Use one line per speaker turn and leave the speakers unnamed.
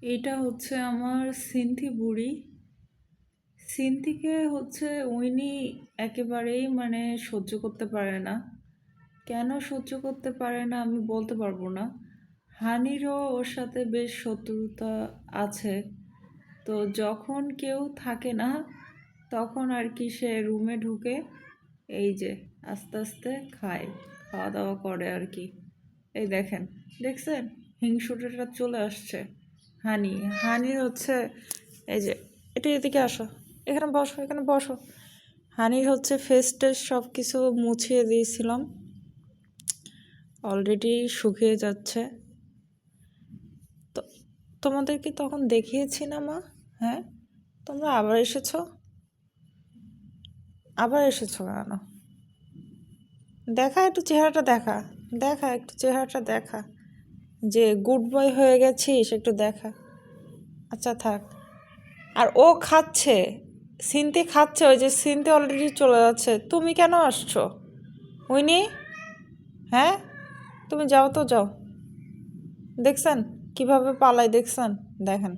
এটা হচ্ছে আমার সিন্থি বুড়ি। সিন্থিকে হচ্ছে উইনি একেবারেই মানে সহ্য করতে পারে না। কেন সহ্য করতে পারে না আমি বলতে পারবো না। হানিরও ওর সাথে বেশ শত্রুতা আছে। তো যখন কেউ থাকে না তখন আর কি সে রুমে ঢুকে এই যে আস্তে আস্তে খায়, খাওয়া দাওয়া করে আর কি। এই দেখেন, দেখছেন হিংসুটেটা চলে আসছে। হানি হানির হচ্ছে এই যে, এটা এদিকে আসো, এখানে বসো, এখানে বসো। হানির হচ্ছে ফেস টেস সব কিছু মুছিয়ে দিয়েছিলাম, অলরেডি শুকিয়ে যাচ্ছে। তো তোমাদের কি তখন দেখিয়েছি না মা? হ্যাঁ, তোমরা আবার এসেছো, আবার এসেছো কেন? দেখা একটু চেহারাটা দেখা, দেখা একটু চেহারাটা দেখা, যে গুড বয় হয়ে গেছিস একটু দেখা। আচ্ছা থাক। আর ও খাচ্ছে, সিনতে খাচ্ছে, ওই যে সিনতে অলরেডি চলে যাচ্ছে, তুমি কেন আসছো উইনি? হ্যাঁ, তুমি যাও তো যাও। দেখছেন কিভাবে পালাই, দেখছেন? দেখেন।